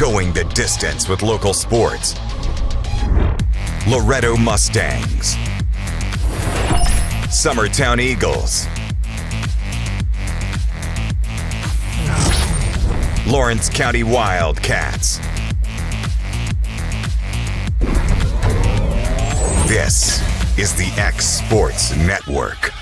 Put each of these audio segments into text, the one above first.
Going the distance with local sports. Loretto Mustangs. Summertown Eagles. Lawrence County Wildcats. This is the X Sports Network.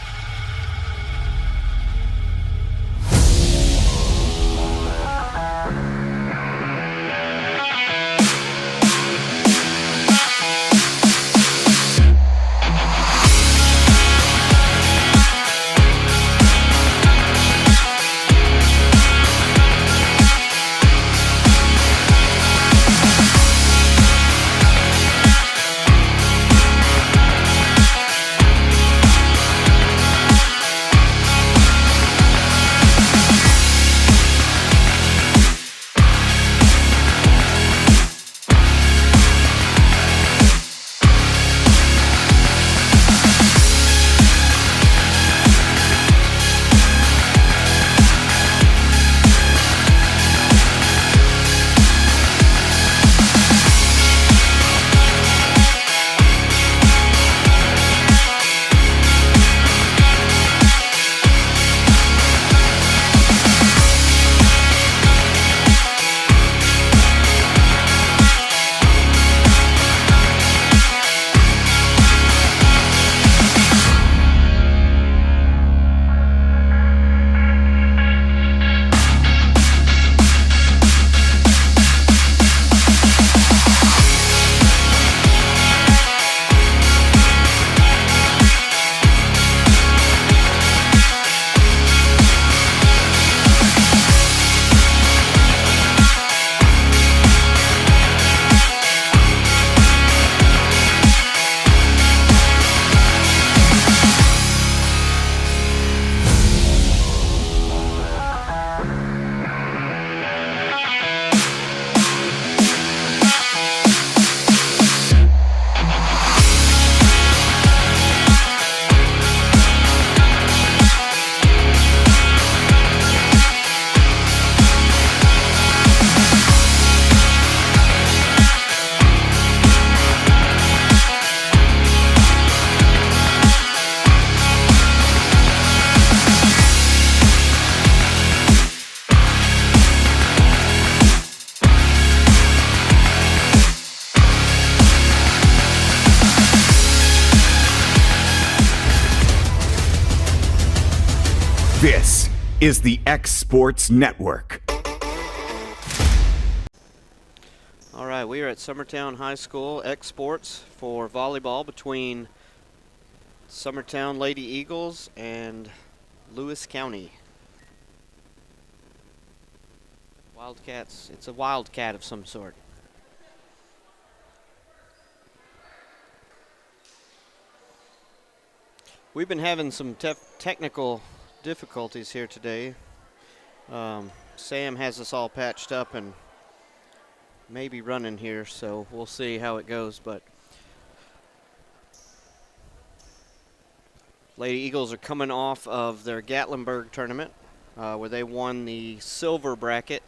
This is the X Sports Network. All right, we are at Summertown High School X Sports for volleyball between Summertown Lady Eagles and Lewis County Wildcats. It's a wildcat of some sort. We've been having some technical difficulties here today. Sam has us all patched up and maybe running here, so we'll see how it goes. But Lady Eagles are coming off of their Gatlinburg tournament where they won the silver bracket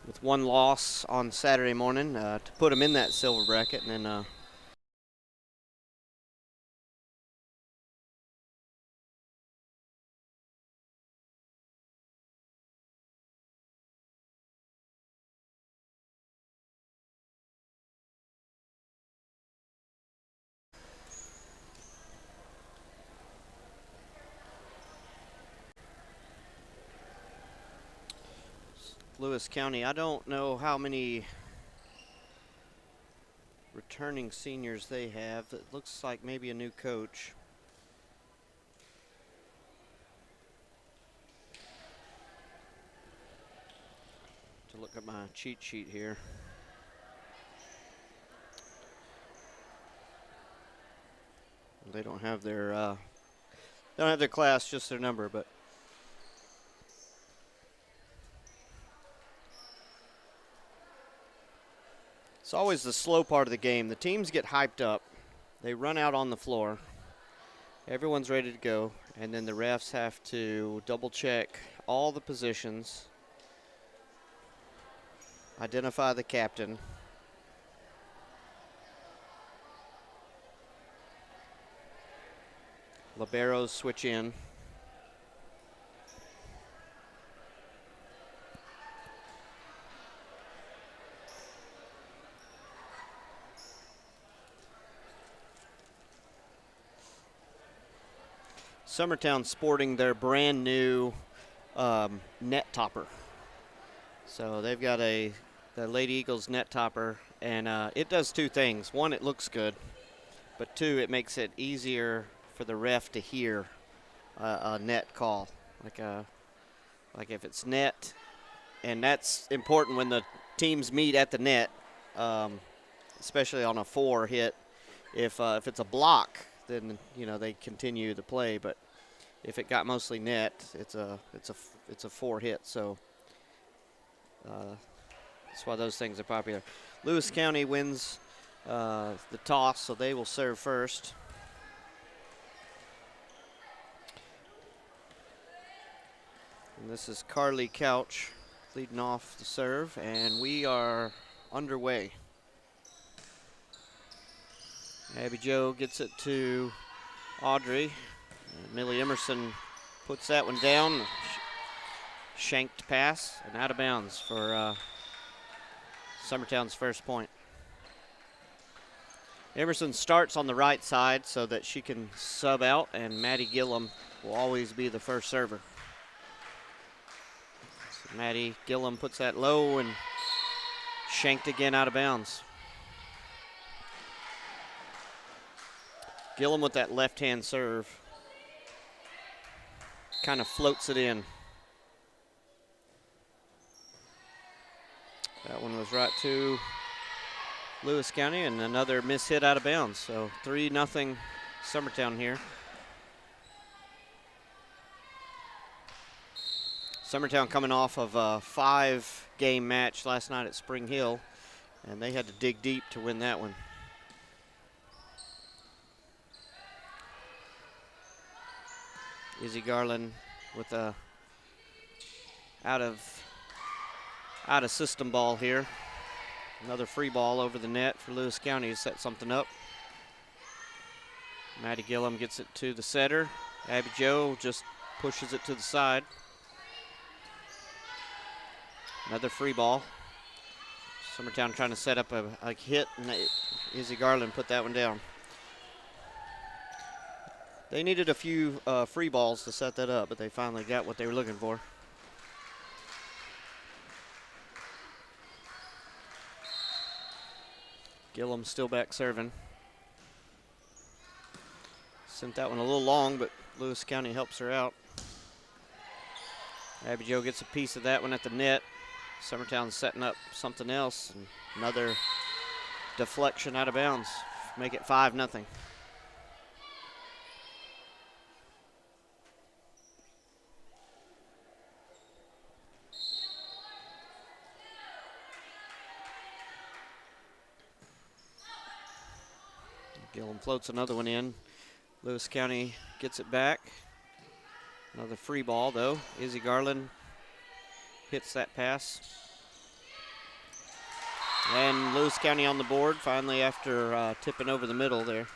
with one loss on Saturday morning to put them in that silver bracket, and then Lewis County. I don't know how many returning seniors they have. It looks like maybe a new coach. To look at my cheat sheet here. They don't have their class, just their number, but it's always the slow part of the game. The teams get hyped up. They run out on the floor. Everyone's ready to go. And then the refs have to double check all the positions identify the captain. Liberos switch in. Summertown sporting their brand new net topper. So they've got the Lady Eagles net topper, and it does two things. One, it looks good, but two, it makes it easier for the ref to hear a net call. Like if it's net, and that's important when the teams meet at the net, especially on a 4 hit. If it's a block, then they continue the play, but if it got mostly net, it's a 4 hit. So that's why those things are popular. Lewis County wins the toss, so they will serve first. And this is Carly Couch leading off the serve, and we are underway. Abby Jo gets it to Audrey. Millie Emerson puts that one down. Shanked pass and out of bounds for Summertown's first point. Emerson starts on the right side so that she can sub out, and Maddie Gillum will always be the first server. So Maddie Gillum puts that low and shanked again out of bounds. Gillum with that left-hand serve. Kind of floats it in. That one was right to Lewis County, and another mishit out of bounds. So 3-0 Summertown here. Summertown coming off of a 5-game match last night at Spring Hill, and they had to dig deep to win that one. Izzy Garland with a out of system ball here. Another free ball over the net for Lewis County to set something up. Maddie Gillum gets it to the setter. Abby Jo just pushes it to the side. Another free ball. Summertown trying to set up a hit, and Izzy Garland put that one down. They needed a few free balls to set that up, but they finally got what they were looking for. Gillum still back serving. Sent that one a little long, but Lewis County helps her out. Abby Jo gets a piece of that one at the net. Summertown setting up something else. And another deflection out of bounds. Make it 5-0. Gillum floats another one in. Lewis County gets it back. Another free ball, though. Izzy Garland hits that pass. And Lewis County on the board finally after tipping over the middle there.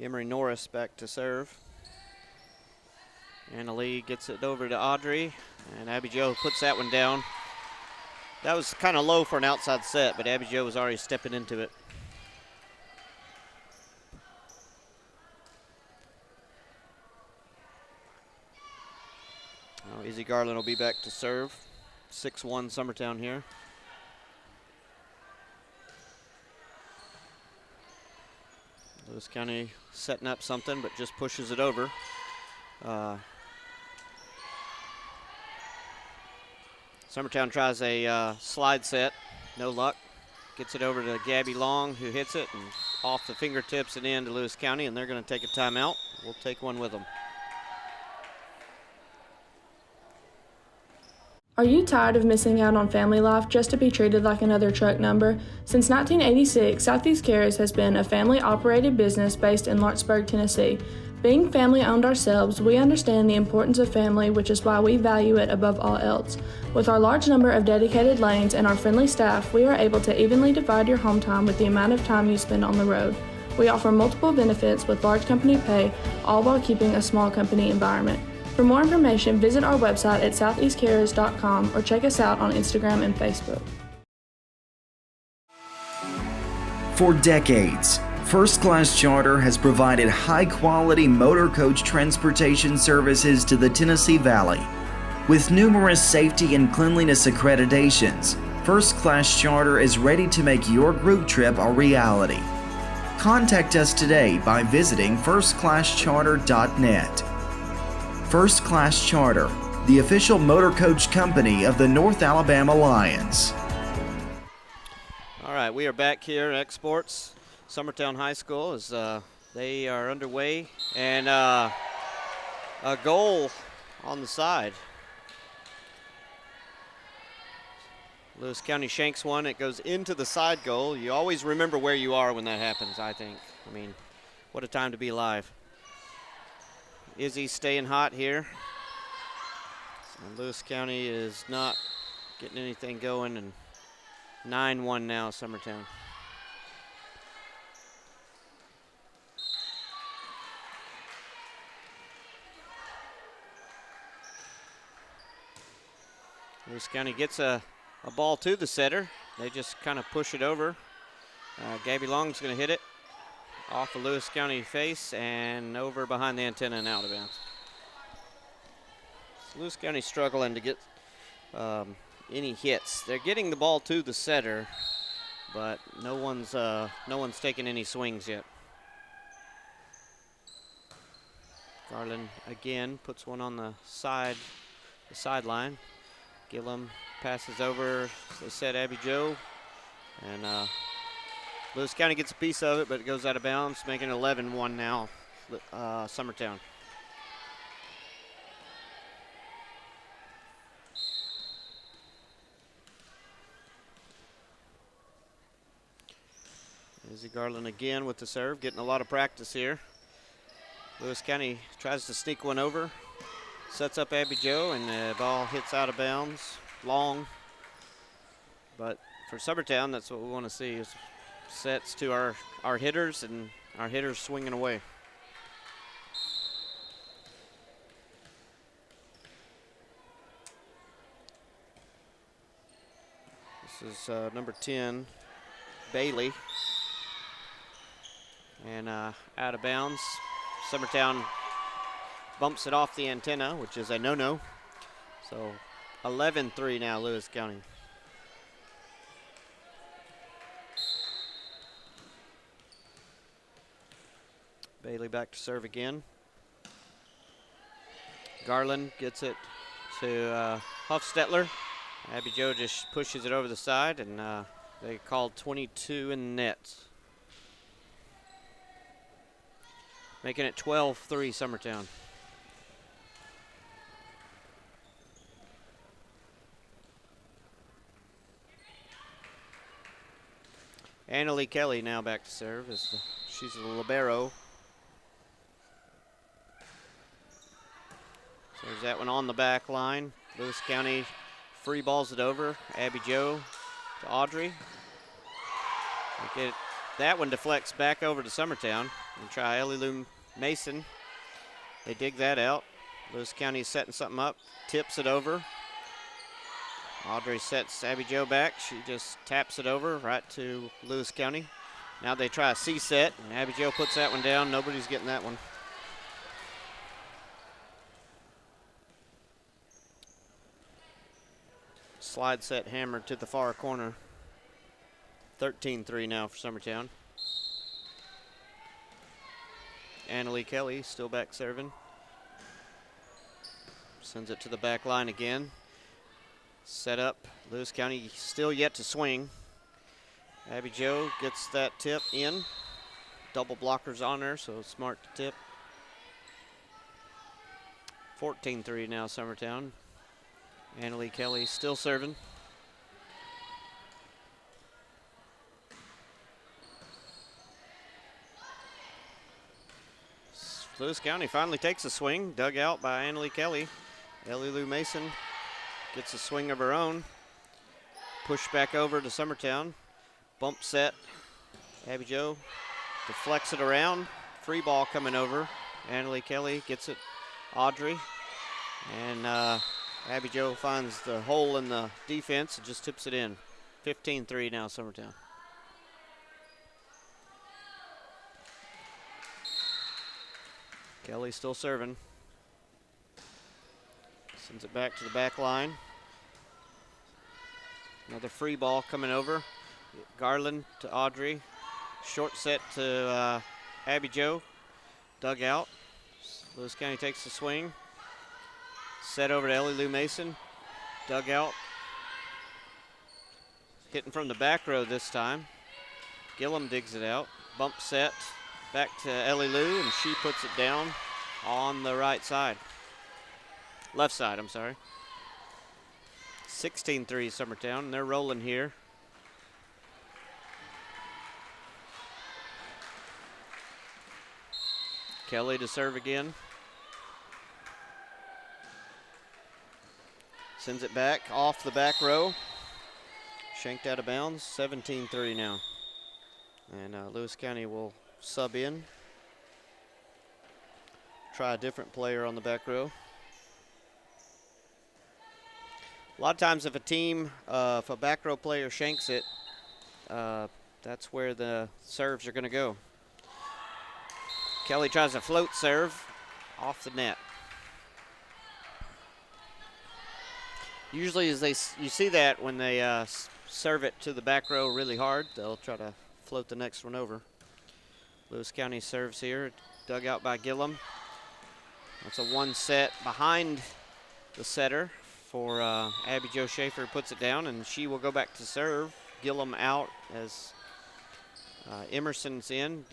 Emery Norris back to serve. Anna Lee gets it over to Audrey, and Abby Jo puts that one down. That was kind of low for an outside set, but Abby Jo was already stepping into it. Oh, Izzy Garland will be back to serve. 6-1 Summertown here. Lewis County setting up something, but just pushes it over. Summertown tries a slide set, no luck. Gets it over to Gabby Long, who hits it, and off the fingertips and in to Lewis County, and they're going to take a timeout. We'll take one with them. Are you tired of missing out on family life just to be treated like another truck number? Since 1986, Southeast Cares has been a family-operated business based in Lawrenceburg, Tennessee. Being family-owned ourselves, we understand the importance of family, which is why we value it above all else. With our large number of dedicated lanes and our friendly staff, we are able to evenly divide your home time with the amount of time you spend on the road. We offer multiple benefits with large company pay, all while keeping a small company environment. For more information, visit our website at southeastcarriers.com or check us out on Instagram and Facebook. For decades, First Class Charter has provided high-quality motor coach transportation services to the Tennessee Valley. With numerous safety and cleanliness accreditations, First Class Charter is ready to make your group trip a reality. Contact us today by visiting firstclasscharter.net. First Class Charter, the official motor coach company of the North Alabama Lions. All right, we are back here at Exports. Summertown High School as they are underway, and a goal on the side. Lewis County shanks one. It goes into the side goal. You always remember where you are when that happens, I think. I mean, what a time to be alive. Izzy staying hot here. And Lewis County is not getting anything going, and 9-1 now, Summertown. Lewis County gets a ball to the setter. They just kind of push it over. Gabby Long's going to hit it off of Lewis County face and over behind the antenna and out of bounds. So Lewis County struggling to get any hits. They're getting the ball to the setter, but no one's taking any swings yet. Garland again puts one on the sideline. Gillum passes over, as they said, Abby Joe, and Lewis County gets a piece of it, but it goes out of bounds, making it 11-1 now, Summertown. Izzy Garland again with the serve, getting a lot of practice here. Lewis County tries to sneak one over, sets up Abby Joe, and the ball hits out of bounds, long. But for Summertown, that's what we want to see, is sets to our hitters, and our hitters swinging away. This is number 10, Bailey. And out of bounds. Summertown bumps it off the antenna, which is a no-no. So 11-3 now, Lewis County. Bailey back to serve again. Garland gets it to Huffstetler. Abby Joe just pushes it over the side, and they called 22 in the net. Making it 12-3 Summertown. Annalie Kelly now back to serve. She's the libero. So there's that one on the back line. Lewis County free balls it over. Abby Joe to Audrey. That one deflects back over to Summertown. And try Ellie Lou Mason. They dig that out. Lewis County is setting something up. Tips it over. Audrey sets Abby Joe back. She just taps it over right to Lewis County. Now they try a C-set, and Abby Joe puts that one down. Nobody's getting that one. Slide set hammered to the far corner. 13-3 now for Summertown. Annalie Kelly still back serving. Sends it to the back line again. Set up. Lewis County still yet to swing. Abby Joe gets that tip in. Double blockers on her, so smart to tip. 14-3 now, Summertown. Annalie Kelly still serving. Lewis County finally takes a swing, dug out by Annalie Kelly. Ellie Lou Mason gets a swing of her own. Push back over to Summertown. Bump set. Abby Jo deflects it around. Free ball coming over. Annalie Kelly gets it. Audrey. And Abby Jo finds the hole in the defense and just tips it in. 15-3 now, Summertown. Kelly still serving. Sends it back to the back line. Another free ball coming over. Garland to Audrey. Short set to Abby Jo. Dug out. Lewis County takes the swing. Set over to Ellie Lou Mason. Dug out. Hitting from the back row this time. Gillum digs it out. Bump set. Back to Ellie Lou, and she puts it down on the right side. Left side, I'm sorry. 16-3 Summertown, and they're rolling here. Kelly to serve again. Sends it back off the back row. Shanked out of bounds, 17-3 now. And Lewis County will sub in. Try a different player on the back row. A lot of times if a back row player shanks it, that's where the serves are going to go. Kelly tries a float serve off the net. Usually you see that when they serve it to the back row really hard, they'll try to float the next one over. Lewis County serves here, dug out by Gillum. That's a one set behind the setter for Abby Jo Schaefer, puts it down, and she will go back to serve. Gillum out as Emerson's in.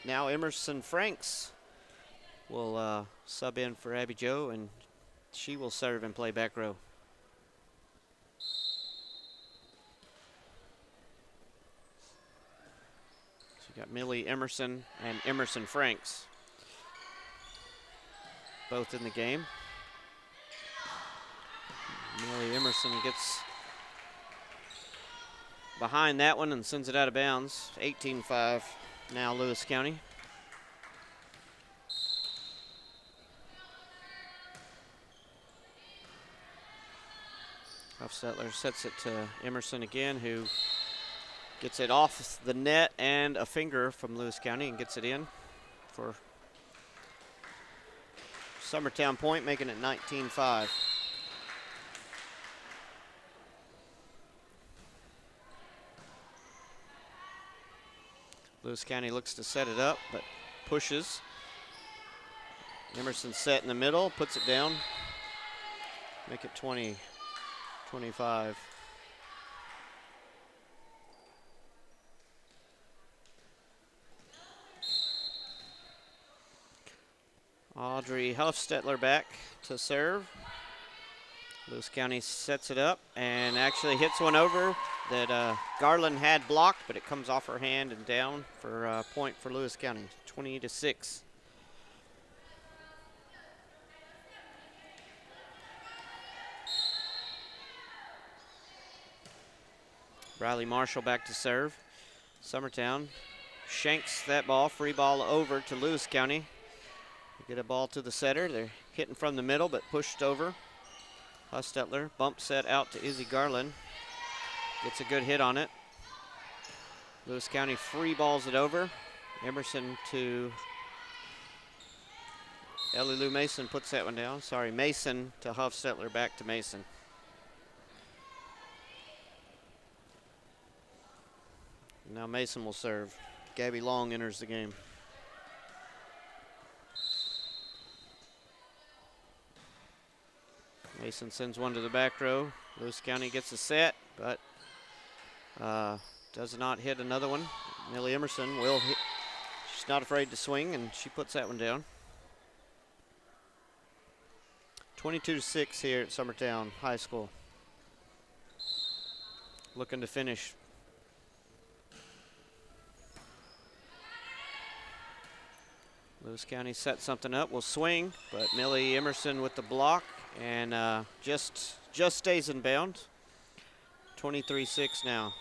Now Emerson Franks will sub in for Abby Jo, and she will serve and play back row. Got Millie Emerson and Emerson Franks both in the game. Millie Emerson gets behind that one and sends it out of bounds. 18-5 now Lewis County. Huffstetler sets it to Emerson again, who gets it off the net and a finger from Lewis County and gets it in for Summertown point, making it 19-5. Lewis County looks to set it up, but pushes. Emerson set in the middle, puts it down. Make it 20-25. Audrey Huffstetler back to serve. Lewis County sets it up and actually hits one over that Garland had blocked, but it comes off her hand and down for a point for Lewis County, 20-6. Riley Marshall back to serve. Summertown shanks that ball, free ball over to Lewis County. Get a ball to the setter. They're hitting from the middle, but pushed over. Huffstetler bump set out to Izzy Garland. Gets a good hit on it. Lewis County free balls it over. Emerson to Ellie Lou Mason puts that one down. Sorry, Mason to Huffstetler, back to Mason. Now Mason will serve. Gabby Long enters the game. Mason sends one to the back row. Lewis County gets a set, but does not hit another one. Millie Emerson will hit. She's not afraid to swing, and she puts that one down. 22-6 here at Summertown High School. Looking to finish. Lewis County set something up, will swing, but Millie Emerson with the block and just stays in bounds. 23-6 now.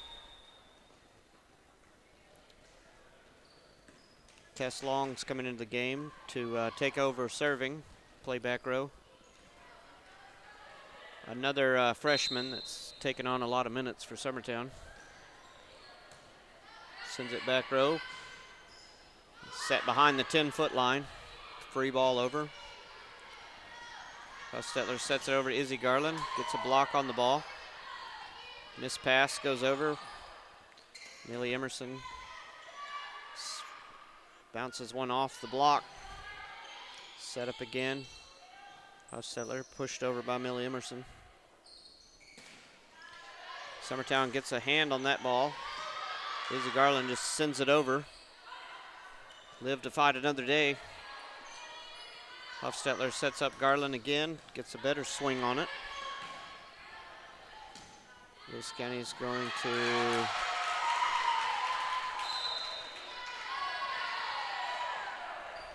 Tess Long's coming into the game to take over serving, play back row. Another freshman that's taken on a lot of minutes for Summertown. Sends it back row. Set behind the 10-foot line. Free ball over. Hostetler sets it over to Izzy Garland. Gets a block on the ball. Miss pass goes over. Millie Emerson bounces one off the block. Set up again. Hostetler pushed over by Millie Emerson. Summertown gets a hand on that ball. Izzy Garland just sends it over. Live to fight another day. Hofstetler sets up Garland again, gets a better swing on it. Lewis County is going to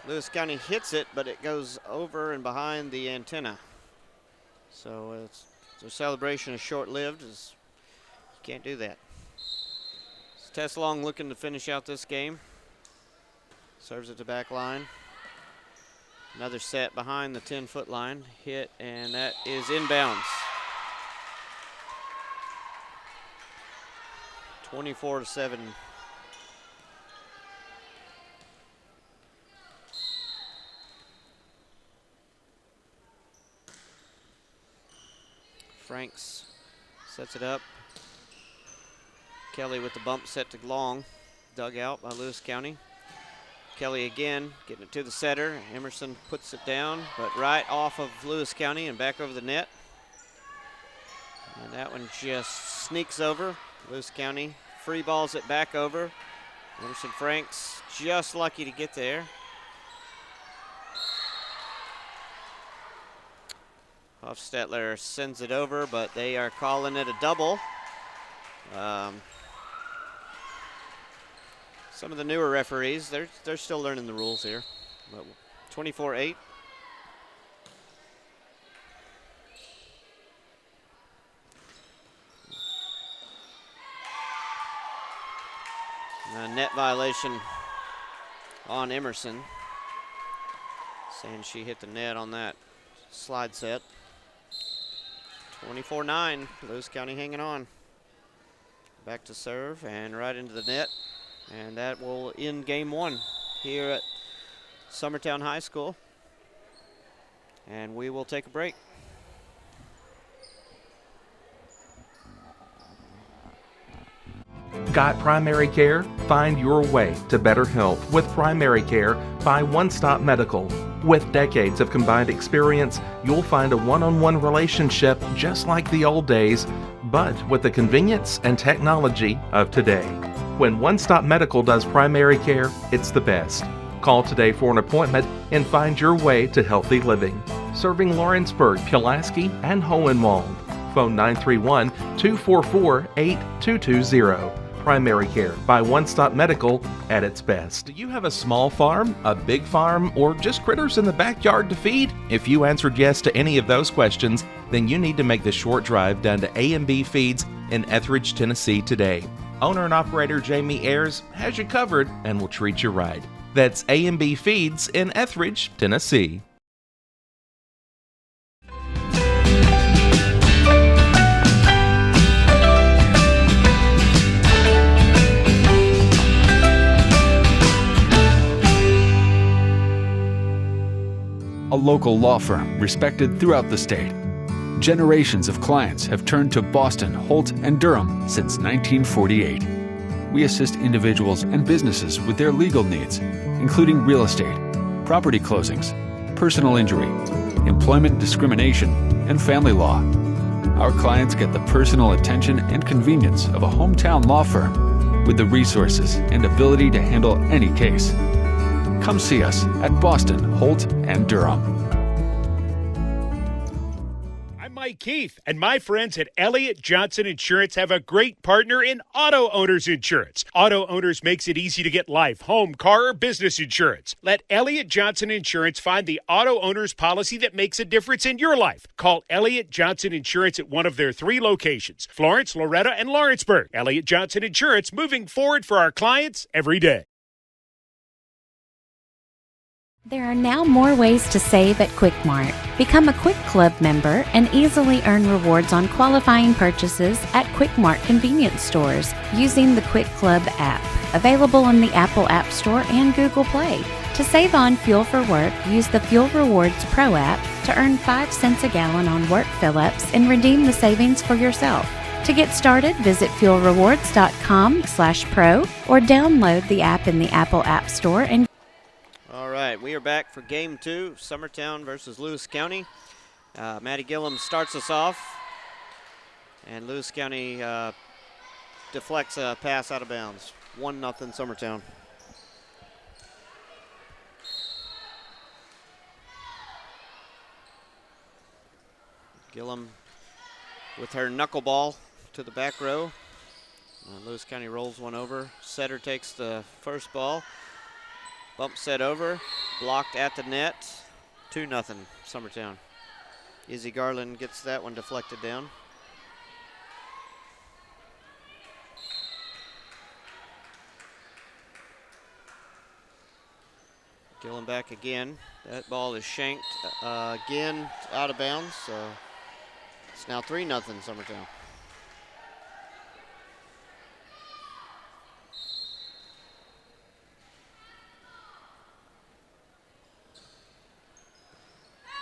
Lewis County hits it, but it goes over and behind the antenna. So their celebration is short-lived. You can't do that. It's Tess Long looking to finish out this game. Serves at the back line. Another set behind the 10-foot line. Hit, and that is inbounds. 24-7. Franks sets it up. Kelly with the bump set to Long. Dug out by Lewis County. Kelly again, getting it to the setter. Emerson puts it down, but right off of Lewis County and back over the net. And that one just sneaks over. Lewis County free balls it back over. Emerson Franks just lucky to get there. Hofstetler sends it over, but they are calling it a double. Some of the newer referees, they're still learning the rules here. 24-8. Net violation on Emerson. Saying she hit the net on that slide set. 24-9, Lewis County hanging on. Back to serve and right into the net. And that will end game one here at Summertown High School. And we will take a break. Got primary care? Find your way to better health with primary care by One Stop Medical. With decades of combined experience, you'll find a one-on-one relationship just like the old days, but with the convenience and technology of today. When One Stop Medical does primary care, it's the best. Call today for an appointment and find your way to healthy living. Serving Lawrenceburg, Pulaski, and Hohenwald. Phone 931-244-8220. Primary care by One Stop Medical at its best. Do you have a small farm, a big farm, or just critters in the backyard to feed? If you answered yes to any of those questions, then you need to make the short drive down to A&B Feeds in Etheridge, Tennessee today. Owner and operator Jamie Ayers has you covered and will treat you right. That's A&B Feeds in Etheridge, Tennessee. A local law firm respected throughout the state. Generations of clients have turned to Boston, Holt, and Durham since 1948. We assist individuals and businesses with their legal needs, including real estate, property closings, personal injury, employment discrimination, and family law. Our clients get the personal attention and convenience of a hometown law firm with the resources and ability to handle any case. Come see us at Boston, Holt, and Durham. Hi, Keith. And my friends at Elliott Johnson Insurance have a great partner in Auto Owners Insurance. Auto Owners makes it easy to get life, home, car, or business insurance. Let Elliott Johnson Insurance find the Auto Owners policy that makes a difference in your life. Call Elliott Johnson Insurance at one of their 3 locations, Florence, Loretta, and Lawrenceburg. Elliott Johnson Insurance, moving forward for our clients every day. There are now more ways to save at Quick Mart. Become a Quick Club member and easily earn rewards on qualifying purchases at Quick Mart convenience stores using the Quick Club app, available in the Apple App Store and Google Play. To save on fuel for work, use the Fuel Rewards Pro app to earn 5 cents a gallon on work fill-ups and redeem the savings for yourself. To get started, visit fuelrewards.com/pro or download the app in the Apple App Store and All right, we are back for game 2, Summertown versus Lewis County. Maddie Gillum starts us off, and Lewis County deflects a pass out of bounds. 1-0 Summertown. Gillum with her knuckleball to the back row. Lewis County rolls one over. Setter takes the first ball. Bump set over, blocked at the net, 2-0 Summertown. Izzy Garland gets that one deflected down. Gillum back again. That ball is shanked again out of bounds, so it's now 3-0 Summertown.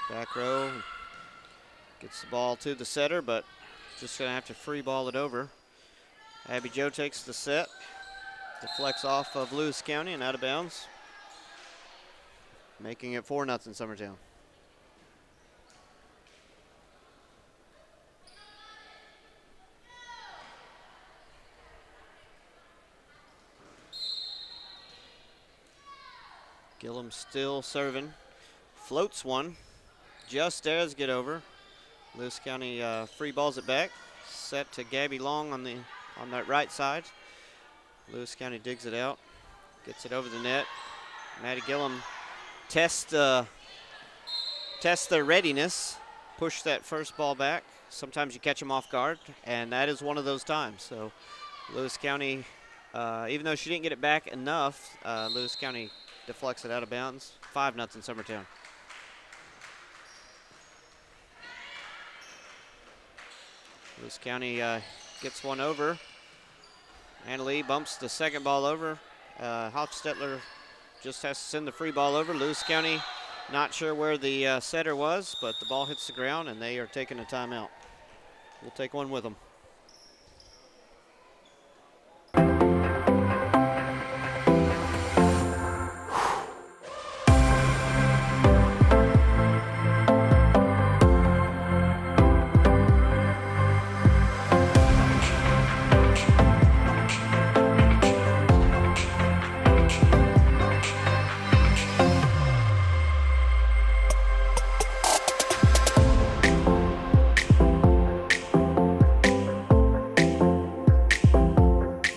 Back row, gets the ball to the setter, but just gonna have to free ball it over. Abby Joe takes the set, deflects off of Lewis County and out of bounds, making it 4-0 Summertown. Gillum still serving, floats one. Just does get over. Lewis County free balls it back. Set to Gabby Long on that right side. Lewis County digs it out. Gets it over the net. Maddie Gillum tests their readiness. Push that first ball back. Sometimes you catch them off guard, and that is one of those times. So Lewis County, even though she didn't get it back enough, Lewis County deflects it out of bounds. 5-0 Summertown. Lewis County gets one over. Annalee bumps the second ball over. Hofstetler just has to send the free ball over. Lewis County not sure where the setter was, but the ball hits the ground and they are taking a timeout. We'll take one with them.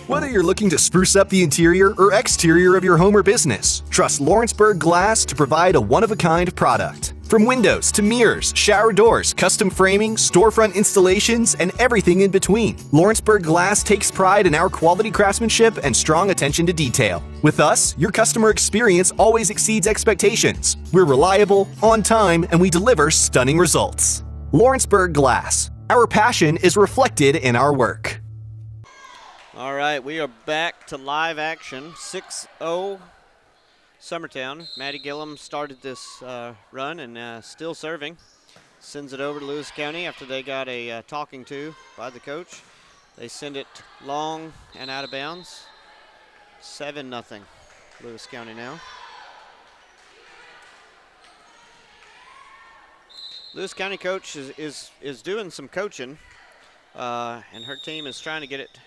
Whether you're looking to spruce up the interior or exterior of your home or business, trust Lawrenceburg Glass to provide a one-of-a-kind product. From windows to mirrors, shower doors, custom framing, storefront installations, and everything in between, Lawrenceburg Glass takes pride in our quality craftsmanship and strong attention to detail. With us, your customer experience always exceeds expectations. We're reliable, on time, and we deliver stunning results. Lawrenceburg Glass. Our passion is reflected in our work. All right, we are back to live action. 6-0 Summertown. Maddie Gillum started this run and still serving. Sends it over to Lewis County after they got a talking to by the coach. They send it long and out of bounds. 7-0 Lewis County now. Lewis County coach is doing some coaching, and her team is trying to get it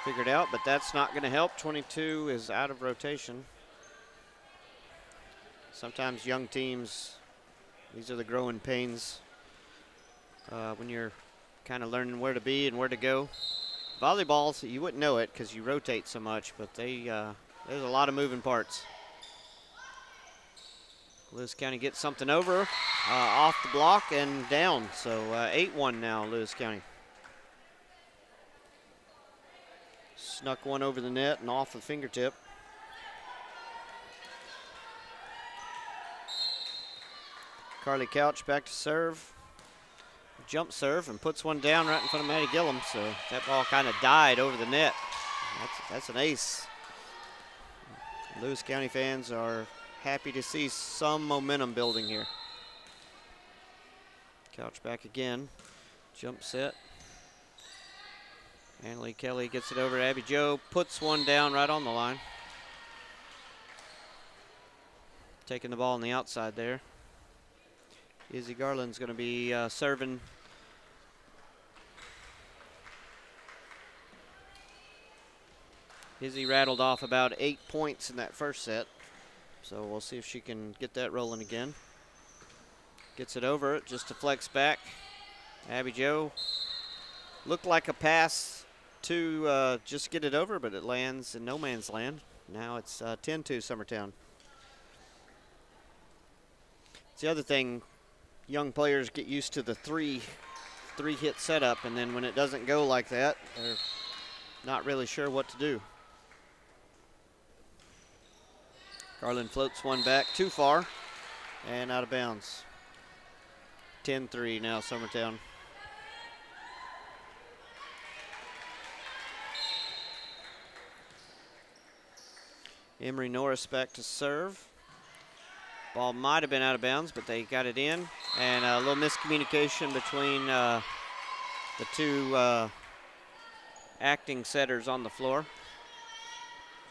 figured out, but that's not going to help. 22 is out of rotation. Sometimes young teams, these are the growing pains when you're kind of learning where to be and where to go. Volleyballs, you wouldn't know it because you rotate so much, but there's a lot of moving parts. Lewis County gets something over, off the block and down. So 8-1 now, Lewis County. Snuck one over the net and off the fingertip. Carly Couch back to serve. Jump serve and puts one down right in front of Maddie Gillum. So that ball kind of died over the net. That's an ace. Lewis County fans are happy to see some momentum building here. Couch back again. Jump set. Annalie Kelly gets it over to Abby Jo. Puts one down right on the line. Taking the ball on the outside there. Izzy Garland's going to be serving. Izzy rattled off about 8 points in that first set. So we'll see if she can get that rolling again. Gets it over, it just deflects back. Abby Jo looked like a pass to just get it over, but it lands in no man's land. Now it's 10-2 Summertown. It's the other thing, young players get used to the three hit setup, and then when it doesn't go like that, they're not really sure what to do. Garland floats one back too far and out of bounds. 10-3 now, Summertown. Emery Norris back to serve. Ball might have been out of bounds, but they got it in. And a little miscommunication between the two acting setters on the floor.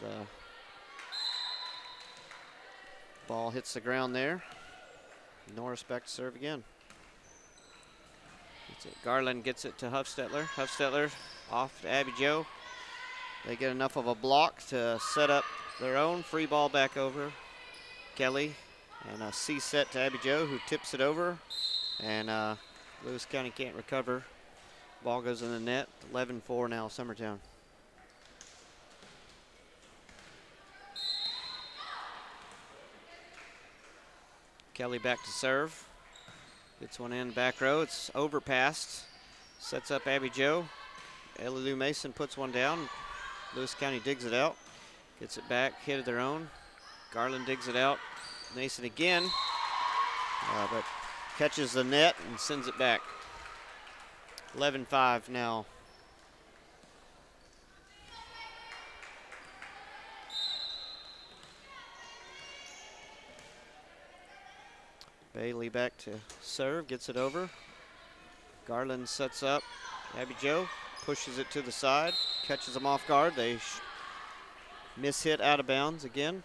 The ball hits the ground there. Norris back to serve again. Garland gets it to Huffstetler. Huffstetler off to Abby Jo. They get enough of a block to set up their own. Free ball back over. Kelly. And a C set to Abby Jo, who tips it over. And Lewis County can't recover. Ball goes in the net. 11-4 now, Summertown. Kelly back to serve. Gets one in back row. It's overpassed. Sets up Abby Jo. Ellie Lou Mason puts one down. Lewis County digs it out. Gets it back, hit of their own. Garland digs it out. Mason again, but catches the net and sends it back. 11-5 now. Bailey back to serve, gets it over. Garland sets up. Abby Jo pushes it to the side, catches them off guard. They miss hit out of bounds again.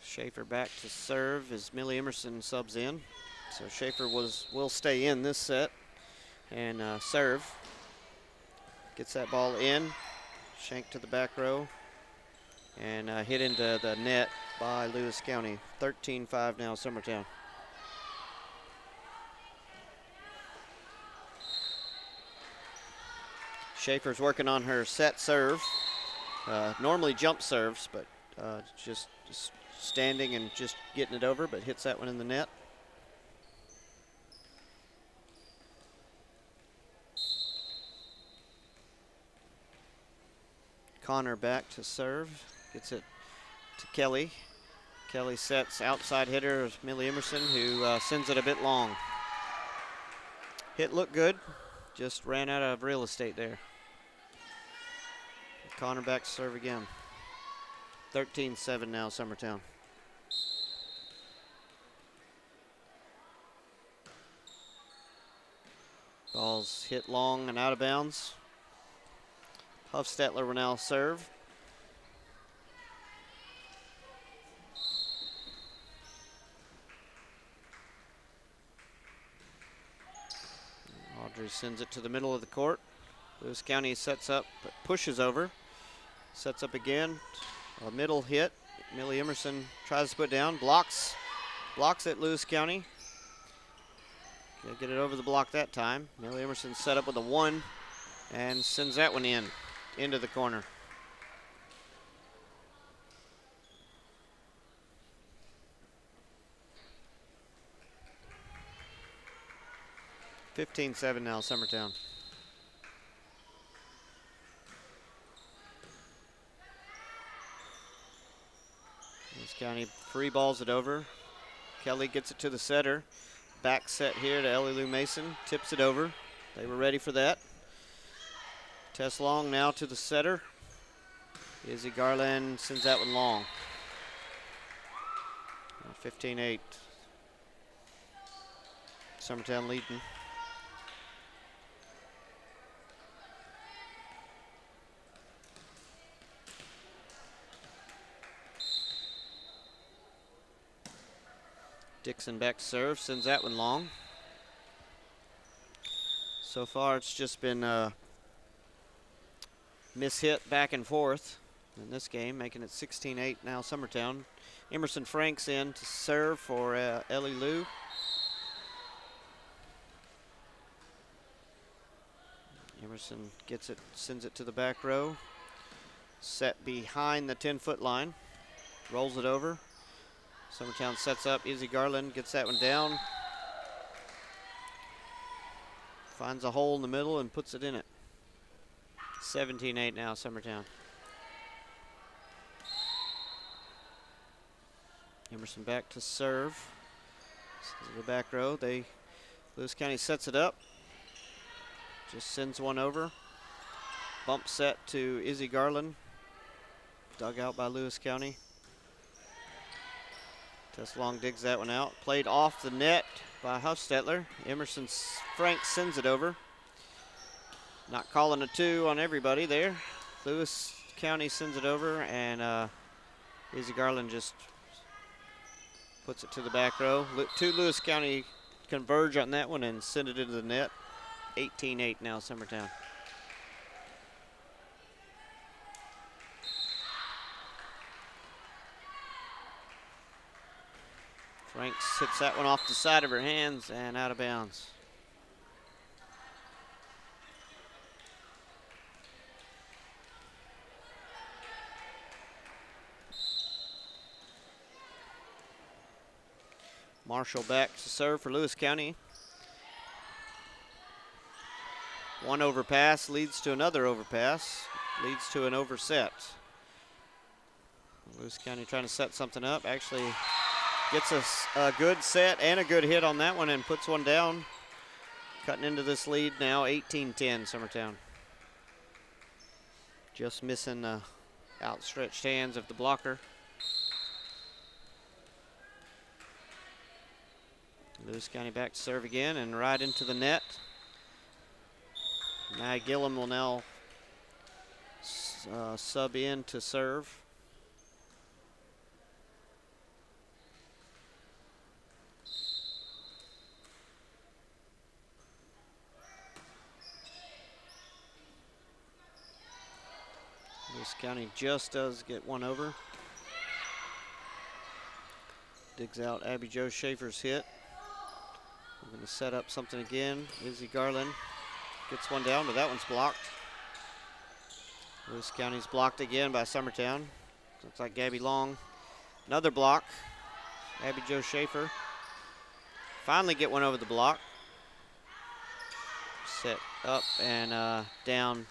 Schaefer back to serve as Millie Emerson subs in. So Schaefer will stay in this set and serve. Gets that ball in, shank to the back row, and hit into the net by Lewis County. 13-5 now, Summertown. Schaefer's working on her set serve. Normally jump serves, but just standing and just getting it over, but hits that one in the net. Connor back to serve, gets it to Kelly. Kelly sets outside hitter Millie Emerson, who sends it a bit long. Hit looked good, just ran out of real estate there. Connor back to serve again. 13-7 now, Summertown. Ball's hit long and out of bounds. Huffstetler will now serve. Audrey sends it to the middle of the court. Lewis County sets up, but pushes over. Sets up again. A middle hit. Millie Emerson tries to put down, blocks Blocks it, Lewis County. Can't get it over the block that time. Millie Emerson set up with a 1 and sends that one into the corner. (15-7) now, Summertown. Lewis County free balls it over. Kelly gets it to the setter. Back set here to Ellie Lou Mason. Tips it over. They were ready for that. Tess Long now to the setter. Izzy Garland sends that one long. 15-8. Summertown leading. Dixon back to serve, sends that one long. So far it's just been mishit back and forth in this game, making it 16-8 now Summertown. Emerson Franks in to serve for Ellie Lou. Emerson gets it, sends it to the back row. Set behind the 10-foot line. Rolls it over. Summertown sets up. Izzy Garland gets that one down. Finds a hole in the middle and puts it in it. 17-8 now, Summertown. Emerson back to serve. The back row. Lewis County sets it up. Just sends one over. Bump set to Izzy Garland. Dug out by Lewis County. Tess Long digs that one out. Played off the net by Huffstetler. Emerson Frank sends it over. Not calling a 2 on everybody there. Lewis County sends it over, and Izzy Garland just puts it to the back row. Two Lewis County converge on that one and send it into the net. 18-8 now, Summertown. Franks hits that one off the side of her hands and out of bounds. Marshall back to serve for Lewis County. One overpass leads to another overpass, leads to an overset. Lewis County trying to set something up. Actually gets a good set and a good hit on that one and puts one down. Cutting into this lead now, 18-10 Summertown. Just missing the outstretched hands of the blocker. Lewis County back to serve again and right into the net. Mag Gillum will now sub in to serve. Lewis County just does get one over. Digs out Abby Jo Schaefer's hit. We're going to set up something again. Izzy Garland gets one down, but that one's blocked. Lewis County's blocked again by Summertown. Looks like Gabby Long. Another block. Abby Jo Schaefer. Finally get one over the block. Set up and down.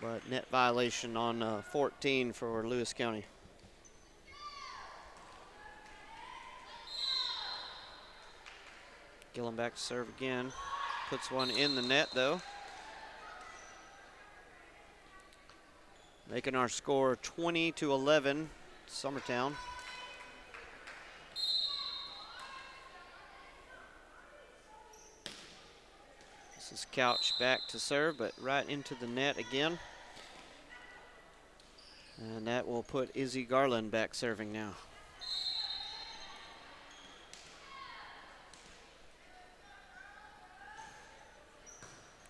But net violation on 14 for Lewis County. Gillum back to serve again. Puts one in the net though. Making our score 20-11, Summertown. This is Couch back to serve, but right into the net again. And that will put Izzy Garland back serving now.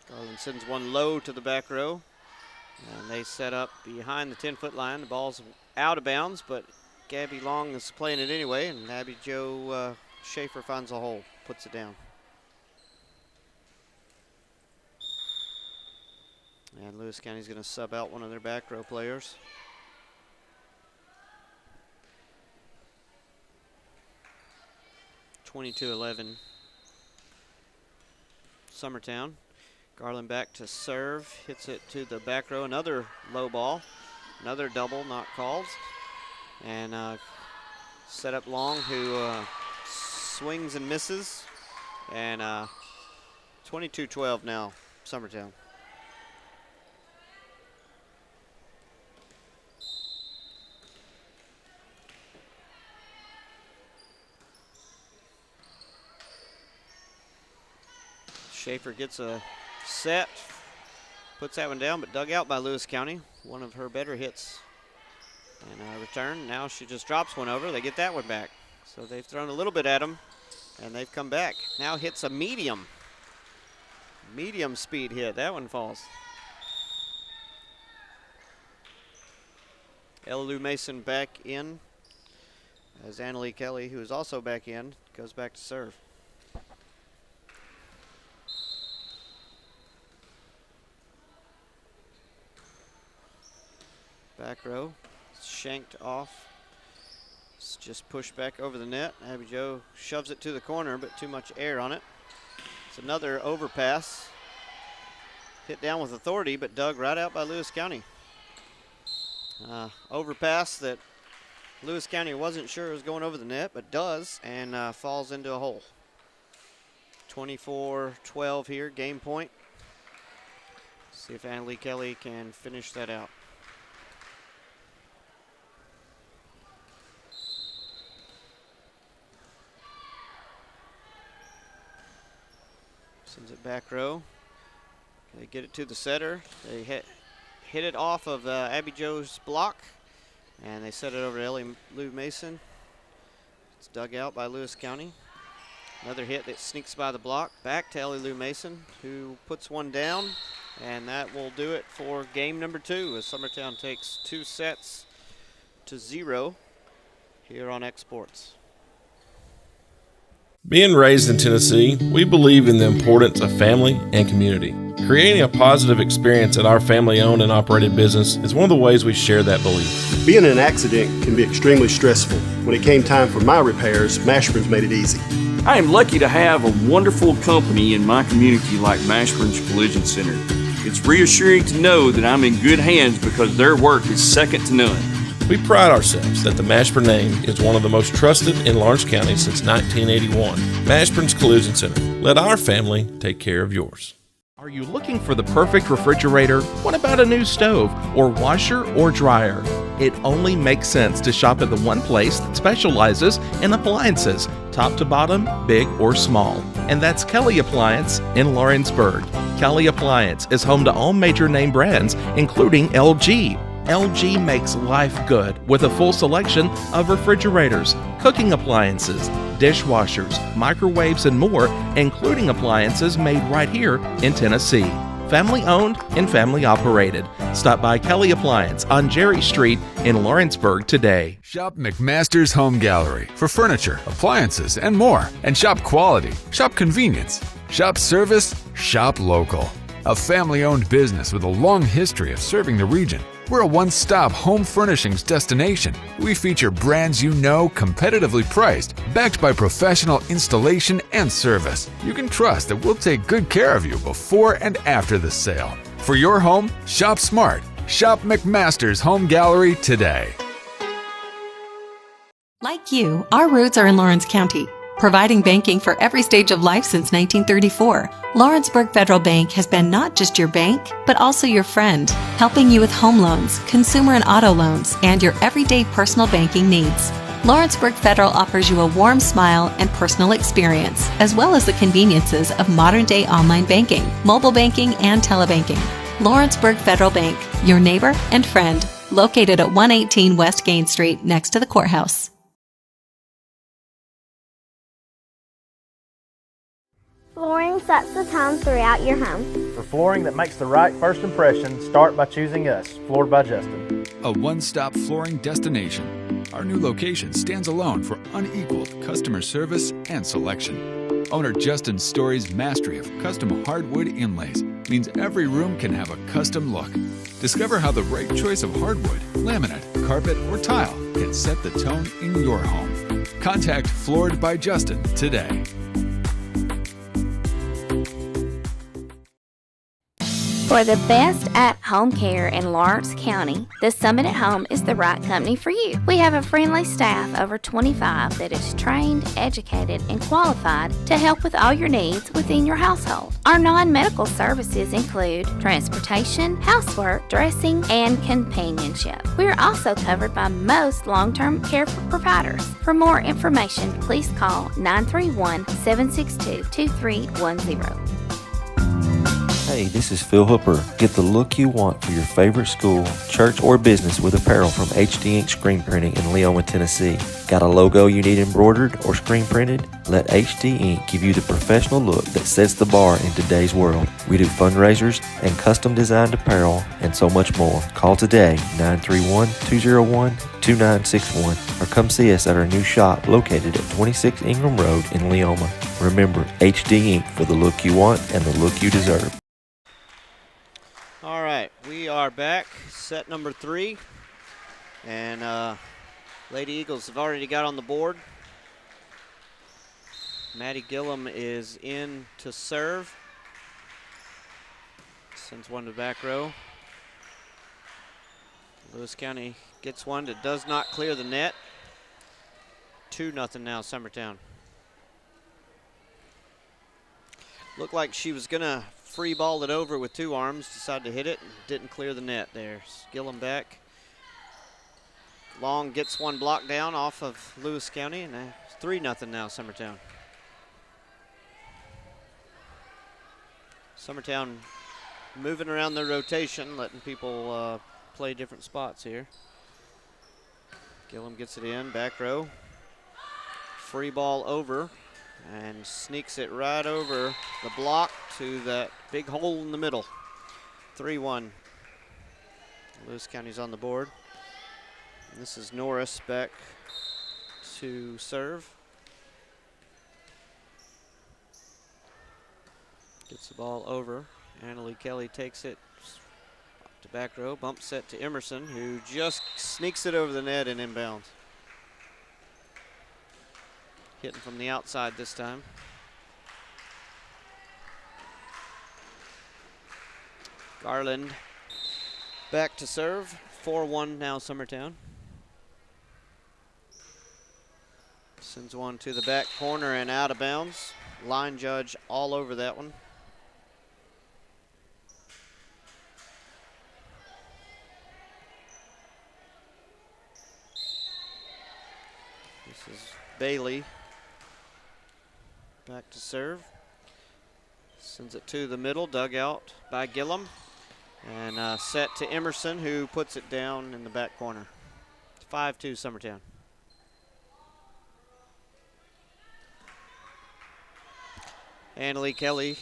Garland sends one low to the back row. And they set up behind the 10-foot line. The ball's out of bounds, but think Abby Long is playing it anyway, and Abby Jo Schaefer finds a hole, puts it down. And Lewis County's going to sub out one of their back row players. (22-11). Summertown. Garland back to serve, hits it to the back row. Another low ball, another double not called. And set up Long, who swings and misses. And 22-12 now, Summertown. Schaefer gets a set, puts that one down, but dug out by Lewis County. One of her better hits. And a return. Now she just drops one over. They get that one back. So they've thrown a little bit at them, and they've come back. Now hits a medium. Medium speed hit. That one falls. Ella Lou Mason back in, as Annalie Kelly, who is also back in, goes back to serve. Back row, shanked off. It's just pushed back over the net. Abby Jo shoves it to the corner, but too much air on it. It's another overpass. Hit down with authority, but dug right out by Lewis County. Overpass that Lewis County wasn't sure was going over the net, but does, and falls into a hole. 24-12 here, game point. See if Annalie Kelly can finish that out. Sends it back row. They get it to the setter. They hit it off of Abby Jo's block, and they set it over to Ellie Lou Mason. It's dug out by Lewis County. Another hit that sneaks by the block. Back to Ellie Lou Mason, who puts one down, and that will do it for game number 2 as Summertown takes 2-0 here on X Sports. Being raised in Tennessee, we believe in the importance of family and community. Creating a positive experience at our family-owned and operated business is one of the ways we share that belief. Being in an accident can be extremely stressful. When it came time for my repairs, Mashburn's made it easy. I am lucky to have a wonderful company in my community like Mashburn's Collision Center. It's reassuring to know that I'm in good hands because their work is second to none. We pride ourselves that the Mashburn name is one of the most trusted in Lawrence County since 1981. Mashburn's Collision Center. Let our family take care of yours. Are you looking for the perfect refrigerator? What about a new stove or washer or dryer? It only makes sense to shop at the one place that specializes in appliances, top to bottom, big or small. And that's Kelly Appliance in Lawrenceburg. Kelly Appliance is home to all major name brands, including LG. LG makes life good with a full selection of refrigerators, cooking appliances, dishwashers, microwaves, and more, including appliances made right here in Tennessee. Family owned and family operated. Stop by Kelly Appliance on Jerry Street in Lawrenceburg today. Shop McMaster's Home Gallery for furniture, appliances, and more. And shop quality, shop convenience, shop service, shop local. A family-owned business with a long history of serving the region. We're a one-stop home furnishings destination. We feature brands you know, competitively priced, backed by professional installation and service. You can trust that we'll take good care of you before and after the sale. For your home, shop smart. Shop McMaster's Home Gallery today. Like you, our roots are in Lawrence County, providing banking for every stage of life since 1934. Lawrenceburg Federal Bank has been not just your bank, but also your friend, helping you with home loans, consumer and auto loans, and your everyday personal banking needs. Lawrenceburg Federal offers you a warm smile and personal experience, as well as the conveniences of modern-day online banking, mobile banking, and telebanking. Lawrenceburg Federal Bank, your neighbor and friend, located at 118 West Gain Street, next to the courthouse. Flooring sets the tone throughout your home. For flooring that makes the right first impression, start by choosing us, Floored by Justin. A one-stop flooring destination. Our new location stands alone for unequaled customer service and selection. Owner Justin's Story's mastery of custom hardwood inlays means every room can have a custom look. Discover how the right choice of hardwood, laminate, carpet, or tile can set the tone in your home. Contact Floored by Justin today. For the best at-home care in Lawrence County, the Summit at Home is the right company for you. We have a friendly staff over 25 that is trained, educated, and qualified to help with all your needs within your household. Our non-medical services include transportation, housework, dressing, and companionship. We are also covered by most long-term care providers. For more information, please call 931-762-2310. Hey, this is Phil Hooper. Get the look you want for your favorite school, church, or business with apparel from HD Ink Screen Printing in Leoma, Tennessee. Got a logo you need embroidered or screen printed? Let HD Ink give you the professional look that sets the bar in today's world. We do fundraisers and custom designed apparel and so much more. Call today, 931-201-2961, or come see us at our new shop located at 26 Ingram Road in Leoma. Remember, HD Ink for the look you want and the look you deserve. All right, we are back, set number 3, and Lady Eagles have already got on the board. Maddie Gillum is in to serve. Sends one to the back row. Lewis County gets one that does not clear the net. 2-0 now, Summertown. Looked like she was gonna free ball it over with 2 arms, decided to hit it and didn't clear the net there. Gillum back. Long gets one blocked down off of Lewis County, and 3-0 now, Summertown. Summertown moving around their rotation, letting people play different spots here. Gillum gets it in, back row. Free ball over, and sneaks it right over the block to that big hole in the middle. 3-1. Lewis County's on the board. And this is Norris back to serve. Gets the ball over. Annalie Kelly takes it to back row. Bump set to Emerson, who just sneaks it over the net and inbounds. Hitting from the outside this time. Garland back to serve. 4-1 now, Summertown. Sends one to the back corner and out of bounds. Line judge all over that one. This is Bailey. Back to serve. Sends it to the middle, dug out by Gillum. And set to Emerson, who puts it down in the back corner. 5-2 Summertown. Annalie Kelly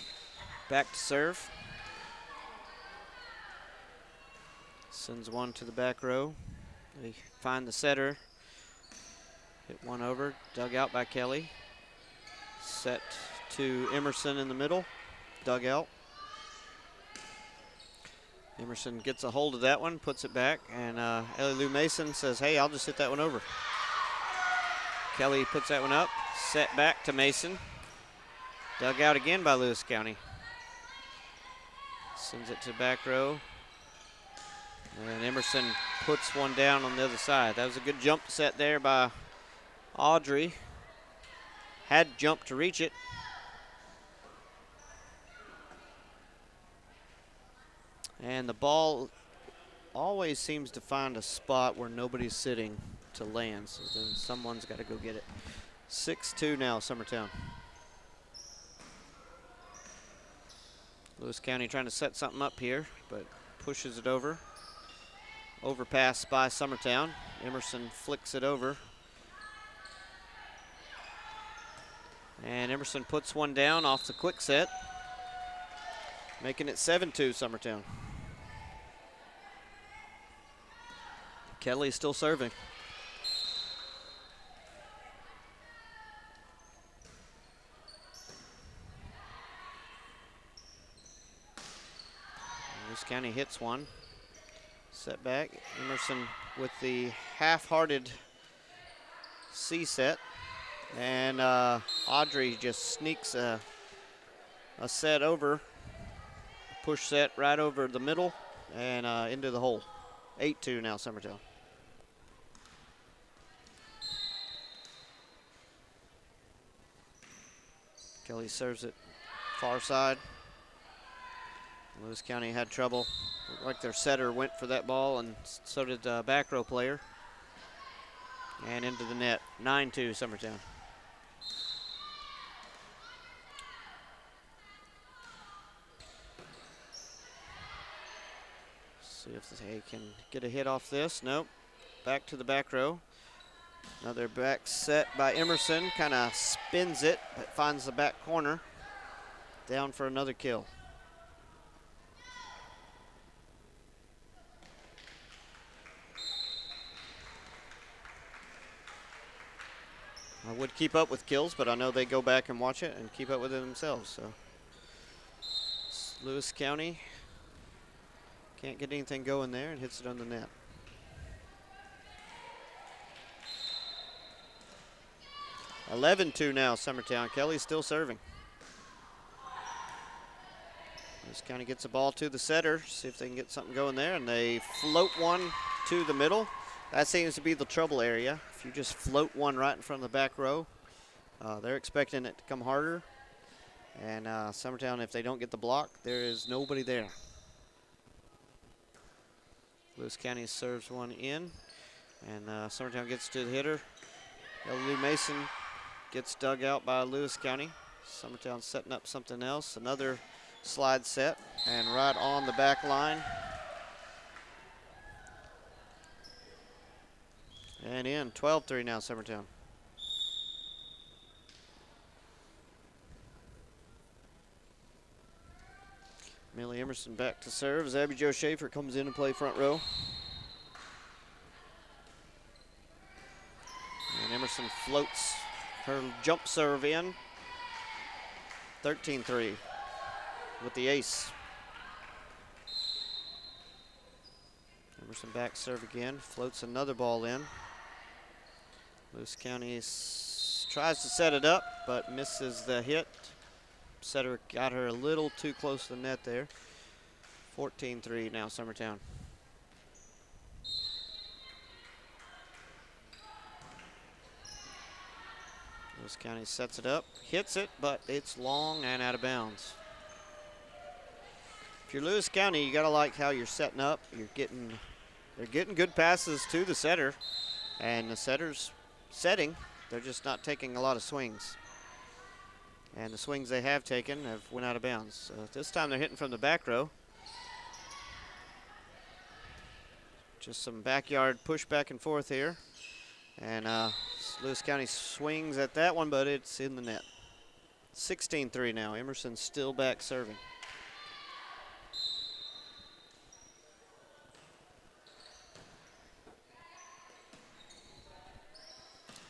back to serve. Sends one to the back row. They find the setter. Hit one over, dug out by Kelly. Set to Emerson in the middle, dug out. Emerson gets a hold of that one, puts it back, and Ellie Lou Mason says, hey, I'll just hit that one over. Kelly puts that one up, set back to Mason. Dug out again by Lewis County. Sends it to back row. And Emerson puts one down on the other side. That was a good jump set there by Audrey. Had jumped to reach it. And the ball always seems to find a spot where nobody's sitting to land, so then someone's got to go get it. 6-2 now, Summertown. Lewis County trying to set something up here, but pushes it over. Overpass by Summertown. Emerson flicks it over. And Emerson puts one down off the quick set, making it 7-2 Summertown. Kelly still serving. Lewis County hits one. Set back. Emerson with the half-hearted C set. And Audrey just sneaks a set over. Push set right over the middle and into the hole. 8-2 now, Summertown. Kelly serves it far side. Lewis County had trouble. Looked like their setter went for that ball, and so did the back row player. And into the net. 9-2 Summertown. See if they can get a hit off this. Nope. Back to the back row. Another back set by Emerson. Kind of spins it, but finds the back corner. Down for another kill. I would keep up with kills, but I know they go back and watch it and keep up with it themselves. So Lewis County can't get anything going there and hits it on the net. (11-2) now, Summertown. Kelly's still serving. Lewis County gets the ball to the setter, see if they can get something going there, and they float one to the middle. That seems to be the trouble area. If you just float one right in front of the back row, they're expecting it to come harder. And Summertown, if they don't get the block, there is nobody there. Lewis County serves one in, and Summertown gets to the hitter. Lou Mason gets dug out by Lewis County. Summertown setting up something else. Another slide set, and right on the back line. And in. 12-3 now, Summertown. Millie Emerson back to serve as Abby Jo Schaefer comes in and play front row. And Emerson floats her jump serve in. 13-3 with the ace. Emerson back serve again, floats another ball in. Lewis County tries to set it up, but misses the hit. Setter got her a little too close to the net there. 14-3 now, Summertown. Lewis County sets it up, hits it, but it's long and out of bounds. If you're Lewis County, you gotta like how you're setting up. They're getting good passes to the setter, and the setter's setting. They're just not taking a lot of swings. And the swings they have taken have went out of bounds. So this time they're hitting from the back row. Just some backyard push back and forth here. And Lewis County swings at that one, but it's in the net. 16-3 now. Emerson still back serving.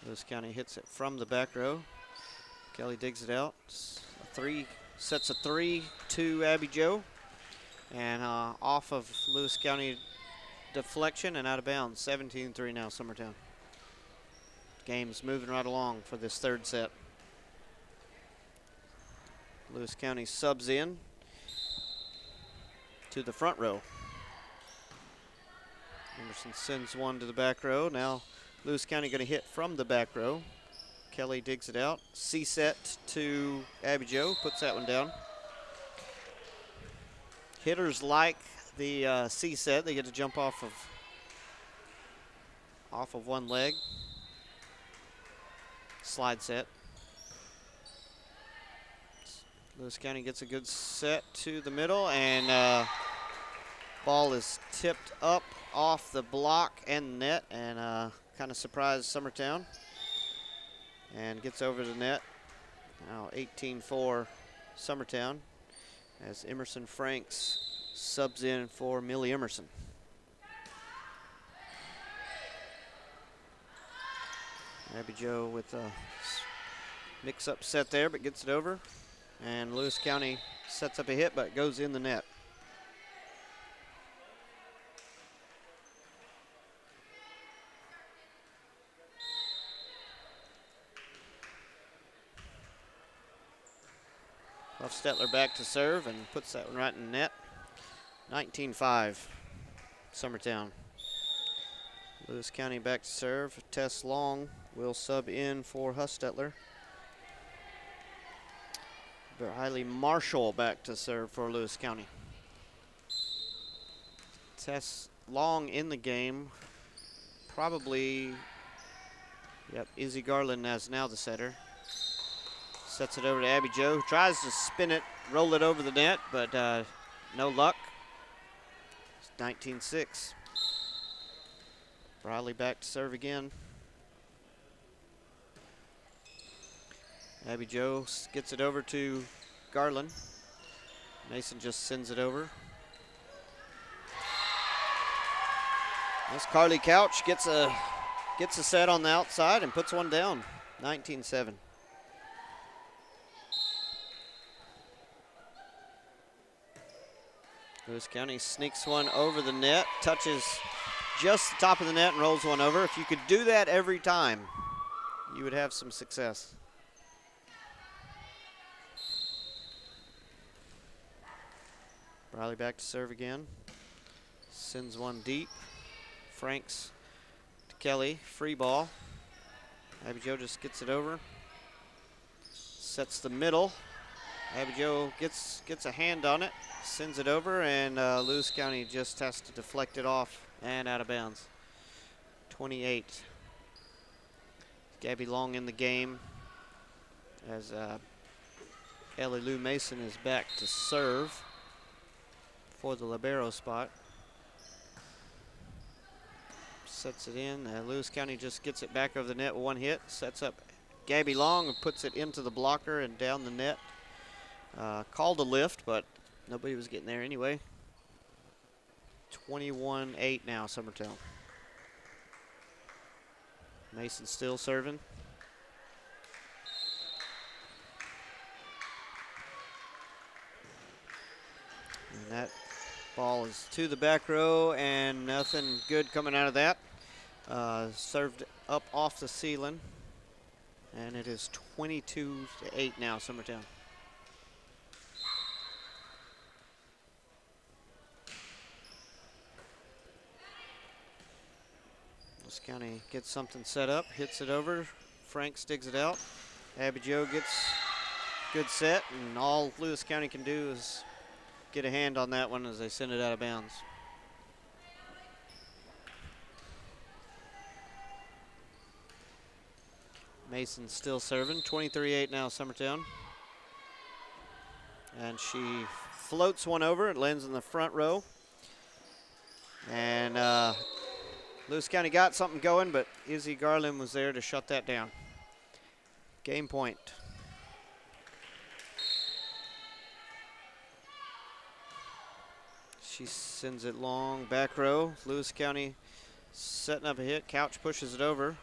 Lewis County hits it from the back row. Kelly digs it out. Sets a 3 to Abby Jo. And off of Lewis County deflection and out of bounds. 17-3 now, Summertown. Game's moving right along for this third set. Lewis County subs in to the front row. Emerson sends one to the back row. Now Lewis County going to hit from the back row. Kelly digs it out. C-set to Abby Jo, puts that one down. Hitters like the C-set. They get to jump off of one leg. Slide set. Lewis County gets a good set to the middle, and ball is tipped up off the block and net, and kind of surprised Summertown. And gets over the net. Now 18-4 Summertown as Emerson Franks subs in for Millie Emerson. Abby Jo with a mix-up set there, but gets it over. And Lewis County sets up a hit, but goes in the net. Hustetler back to serve and puts that one right in the net. 19-5, Summertown. Lewis County back to serve. Tess Long will sub in for Hustetler. Riley Marshall back to serve for Lewis County. Tess Long in the game. Probably, Izzy Garland as now the setter. Sets it over to Abby Jo, who tries to spin it, roll it over the net, but no luck. It's 19-6. Riley back to serve again. Abby Jo gets it over to Garland. Mason just sends it over. This Carly Couch gets a set on the outside and puts one down. 19-7. Lewis County sneaks one over the net, touches just the top of the net and rolls one over. If you could do that every time, you would have some success. Riley back to serve again. Sends one deep. Franks to Kelly, free ball. Abby Jo just gets it over. Sets the middle. Abby Jo gets a hand on it, sends it over, and Lewis County just has to deflect it off and out of bounds. 28. Gabby Long in the game as Ellie Lou Mason is back to serve for the libero spot. Sets it in. Lewis County just gets it back over the net with one hit. Sets up Gabby Long and puts it into the blocker and down the net. Called a lift, but nobody was getting there anyway. 21-8 now, Summertown. Mason still serving. And that ball is to the back row, and nothing good coming out of that. Served up off the ceiling, and it is 22-8 now, Summertown. Lewis County gets something set up, hits it over. Franks digs it out. Abby Jo gets good set, and all Lewis County can do is get a hand on that one as they send it out of bounds. Mason still serving. 23-8 now, Summertown. And she floats one over. It lands in the front row. And Lewis County got something going, but Izzy Garland was there to shut that down. Game point. She sends it long, back row. Lewis County setting up a hit. Couch pushes it over.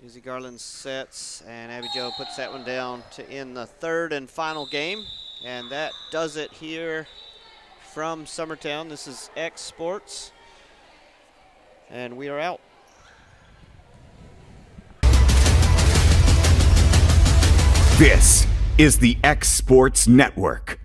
Izzy Garland sets, and Abby Jo puts that one down to end the third and final game. And that does it here from Summertown. This is X Sports, and we are out. This is the X Sports Network.